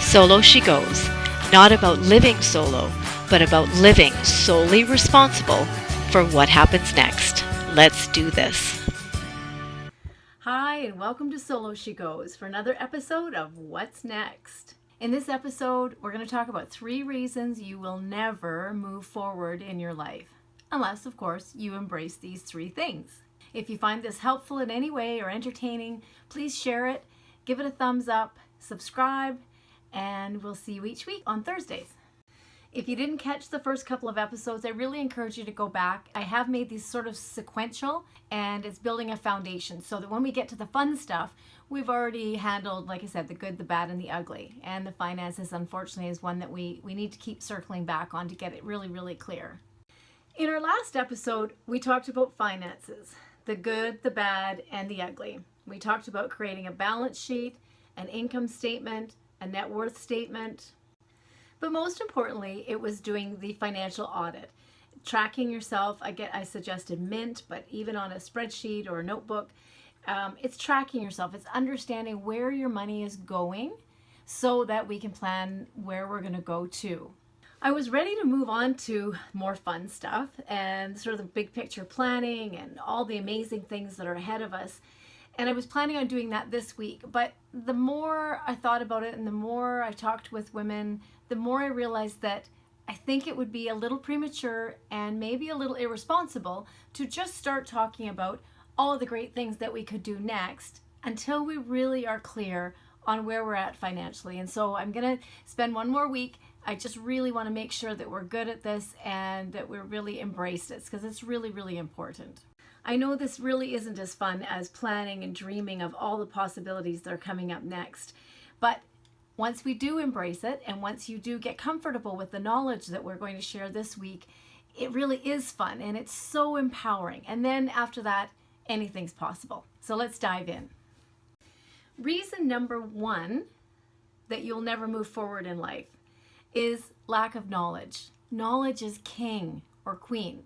Solo She Goes, not about living solo, but about living solely responsible for what happens next. Let's do this. Hi, and welcome to Solo She Goes for another episode of What's Next. In this episode, we're going to talk about 3 reasons you will never move forward in your life. Unless, of course, you embrace these 3 things. If you find this helpful in any way or entertaining, please share it, give it a thumbs up, subscribe, and we'll see you each week on Thursdays. If you didn't catch the first couple of episodes, I really encourage you to go back. I have made these sort of sequential, and it's building a foundation so that when we get to the fun stuff, we've already handled, like I said, the good, the bad, and the ugly. And the finances, unfortunately, is one that we need to keep circling back on to get it really, really clear. In our last episode, we talked about finances, the good, the bad, and the ugly. We talked about creating a balance sheet, an income statement, a net worth statement. But most importantly, it was doing the financial audit, tracking yourself. I suggested Mint, but even on a spreadsheet or a notebook, it's tracking yourself. It's understanding where your money is going so that we can plan where we're going to go to. I was ready to move on to more fun stuff and sort of the big picture planning and all the amazing things that are ahead of us. And I was planning on doing that this week, but the more I thought about it and the more I talked with women, the more I realized that I think it would be a little premature and maybe a little irresponsible to just start talking about all of the great things that we could do next until we really are clear on where we're at financially. And so I'm going to spend one more week. I just really want to make sure that we're good at this and that we're really embrace this because it's really, really important. I know this really isn't as fun as planning and dreaming of all the possibilities that are coming up next, but once we do embrace it and once you do get comfortable with the knowledge that we're going to share this week, it really is fun and it's so empowering. And then after that, anything's possible. So let's dive in. Reason number 1 that you'll never move forward in life is lack of knowledge. Knowledge is king or queen.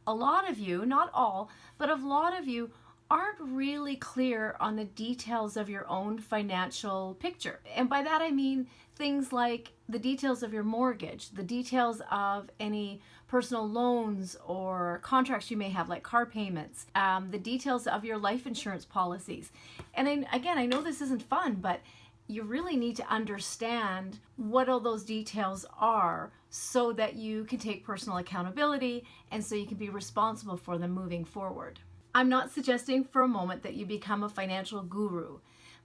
A lot of you, not all, but a lot of you aren't really clear on the details of your own financial picture. And by that I mean things like the details of your mortgage, the details of any personal loans or contracts you may have, like car payments, the details of your life insurance policies. And I know this isn't fun, but you really need to understand what all those details are so that you can take personal accountability and so you can be responsible for them moving forward. I'm not suggesting for a moment that you become a financial guru,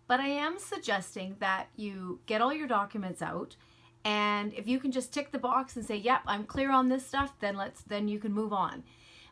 but I am suggesting that you get all your documents out, and if you can just tick the box and say, yep, I'm clear on this stuff, then you can move on.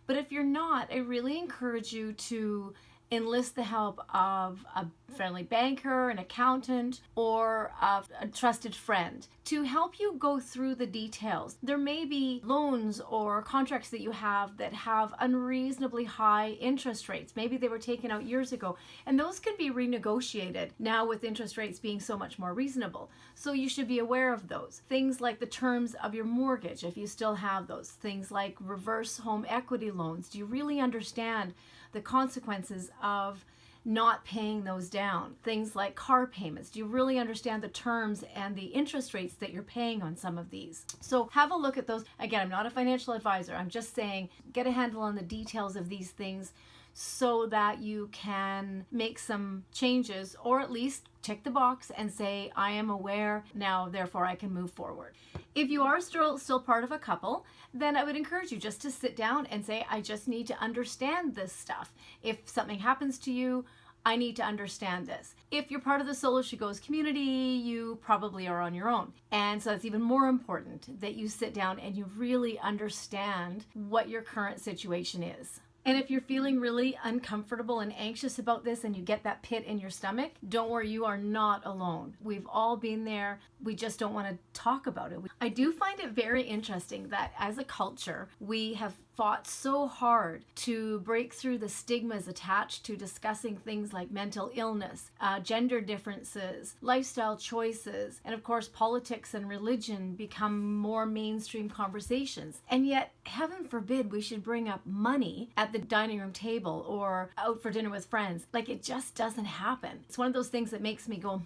But if you're not, I really encourage you to enlist the help of a friendly banker, an accountant, or a trusted friend to help you go through the details. There may be loans or contracts that you have that have unreasonably high interest rates. Maybe they were taken out years ago, and those can be renegotiated now with interest rates being so much more reasonable. So you should be aware of those. Things like the terms of your mortgage, if you still have those. Things like reverse home equity loans. Do you really understand the consequences of not paying those down? Things like car payments. Do you really understand the terms and the interest rates that you're paying on some of these? So have a look at those. Again, I'm not a financial advisor. I'm just saying get a handle on the details of these things so that you can make some changes or at least tick the box and say, I am aware now, therefore I can move forward. If you are still part of a couple, then I would encourage you just to sit down and say, I just need to understand this stuff. If something happens to you, I need to understand this. If you're part of the Solo She Goes community, you probably are on your own. And so it's even more important that you sit down and you really understand what your current situation is. And if you're feeling really uncomfortable and anxious about this and you get that pit in your stomach, don't worry, you are not alone. We've all been there. We just don't want to talk about it. I do find it very interesting that as a culture, we have fought so hard to break through the stigmas attached to discussing things like mental illness, gender differences, lifestyle choices, and of course politics and religion become more mainstream conversations. And yet, heaven forbid we should bring up money at the dining room table or out for dinner with friends. Like, it just doesn't happen. It's one of those things that makes me go,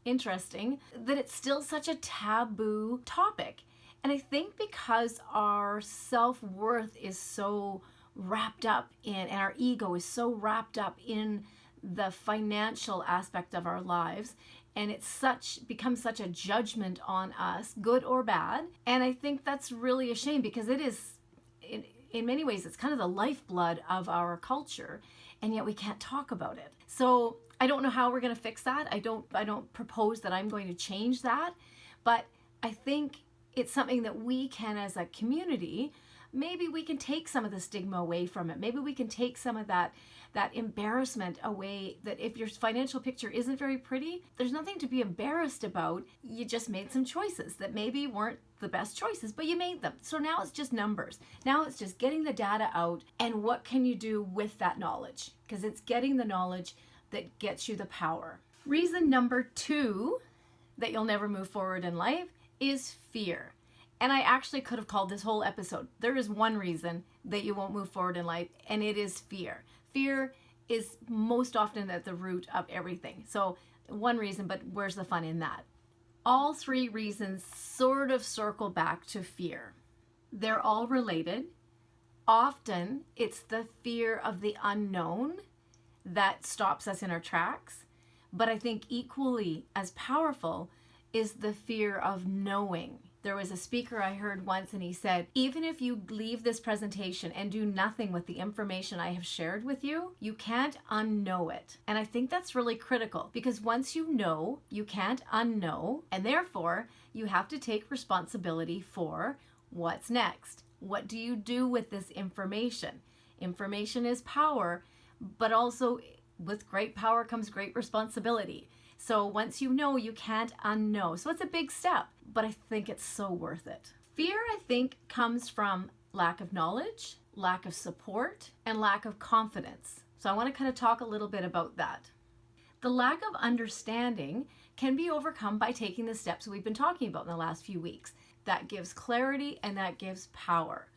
interesting that it's still such a taboo topic. And I think because our self-worth is so wrapped up in, and our ego is so wrapped up in the financial aspect of our lives, and it's becomes such a judgment on us, good or bad. And I think that's really a shame, because it is, in many ways, it's kind of the lifeblood of our culture, and yet we can't talk about it. So I don't know how we're going to fix that. I don't propose that I'm going to change that, but I think it's something that we can, as a community, maybe we can take some of the stigma away from it. Maybe we can take some of that embarrassment away, that if your financial picture isn't very pretty, there's nothing to be embarrassed about. You just made some choices that maybe weren't the best choices, but you made them. So now it's just numbers. Now it's just getting the data out, and what can you do with that knowledge? Because it's getting the knowledge that gets you the power. Reason number 2 that you'll never move forward in life is fear. And I actually could have called this whole episode. There is one reason that you won't move forward in life, and it is fear. Fear is most often at the root of everything. So one reason, but where's the fun in that? All 3 reasons sort of circle back to fear. They're all related. Often it's the fear of the unknown that stops us in our tracks. But I think equally as powerful is the fear of knowing. There was a speaker I heard once, and he said, even if you leave this presentation and do nothing with the information I have shared with you, you can't unknow it. And I think that's really critical, because once you know, you can't unknow, and therefore you have to take responsibility for what's next. What do you do with this information? Information is power, but also with great power comes great responsibility. So once you know, you can't unknow. So it's a big step, but I think it's so worth it. Fear, I think, comes from lack of knowledge, lack of support, and lack of confidence. So I want to kind of talk a little bit about that. The lack of understanding can be overcome by taking the steps we've been talking about in the last few weeks. That gives clarity and that gives power.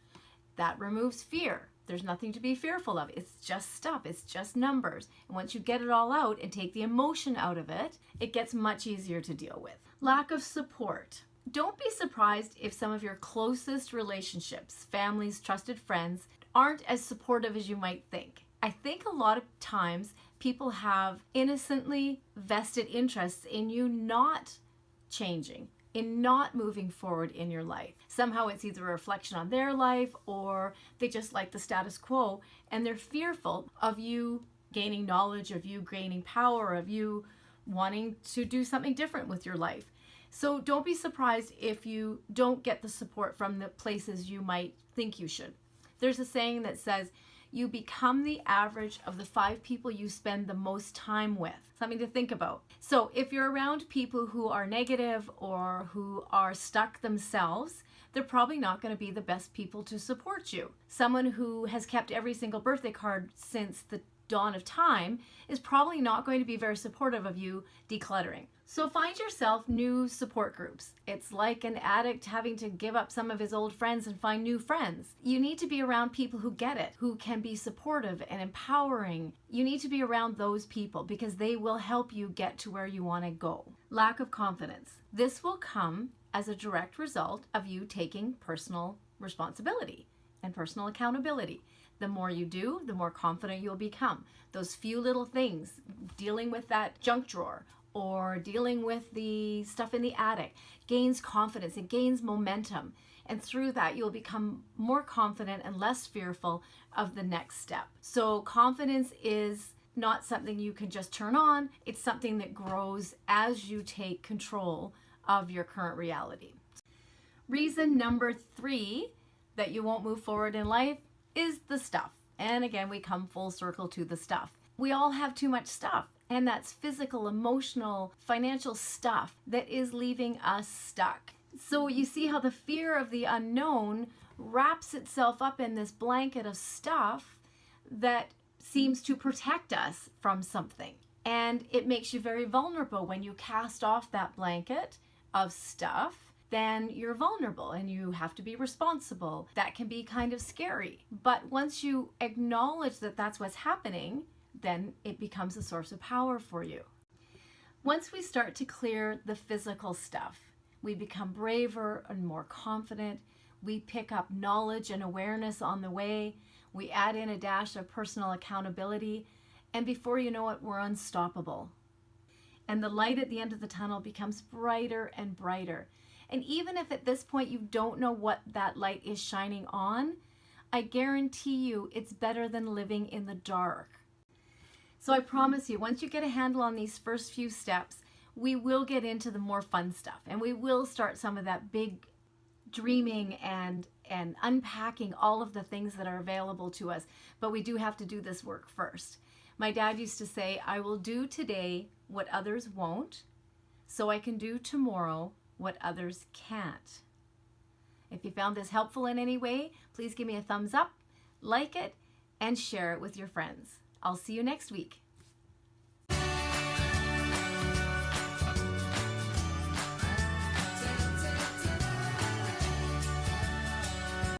That removes fear. There's nothing to be fearful of. It's just stuff. It's just numbers. And once you get it all out and take the emotion out of it, it gets much easier to deal with. Lack of support. Don't be surprised if some of your closest relationships, families, trusted friends, aren't as supportive as you might think. I think a lot of times people have innocently vested interests in you not changing, in not moving forward in your life. Somehow it's either a reflection on their life, or they just like the status quo, and they're fearful of you gaining knowledge, of you gaining power, of you wanting to do something different with your life. So don't be surprised if you don't get the support from the places you might think you should. There's a saying that says, you become the average of the 5 people you spend the most time with. Something to think about. So if you're around people who are negative or who are stuck themselves, they're probably not going to be the best people to support you. Someone who has kept every single birthday card since the dawn of time is probably not going to be very supportive of you decluttering. So find yourself new support groups. It's like an addict having to give up some of his old friends and find new friends. You need to be around people who get it, who can be supportive and empowering. You need to be around those people because they will help you get to where you want to go. Lack of confidence. This will come as a direct result of you taking personal responsibility and personal accountability. The more you do, the more confident you'll become. Those few little things, dealing with that junk drawer or dealing with the stuff in the attic, gains confidence, it gains momentum. And through that, you'll become more confident and less fearful of the next step. So confidence is not something you can just turn on. It's something that grows as you take control of your current reality. Reason number 3 that you won't move forward in life is the stuff. And again, we come full circle to the stuff. We all have too much stuff, and that's physical, emotional, financial stuff that is leaving us stuck. So you see how the fear of the unknown wraps itself up in this blanket of stuff that seems to protect us from something. And it makes you very vulnerable when you cast off that blanket of stuff. Then you're vulnerable and you have to be responsible. That can be kind of scary. But once you acknowledge that that's what's happening, then it becomes a source of power for you. Once we start to clear the physical stuff, we become braver and more confident. We pick up knowledge and awareness on the way. We add in a dash of personal accountability. And before you know it, we're unstoppable. And the light at the end of the tunnel becomes brighter and brighter. And even if at this point you don't know what that light is shining on, I guarantee you it's better than living in the dark. So I promise you, once you get a handle on these first few steps, we will get into the more fun stuff, and we will start some of that big dreaming and unpacking all of the things that are available to us. But we do have to do this work first. My dad used to say, I will do today what others won't, so I can do tomorrow what others can't. If you found this helpful in any way, please give me a thumbs up, like it, and share it with your friends. I'll see you next week.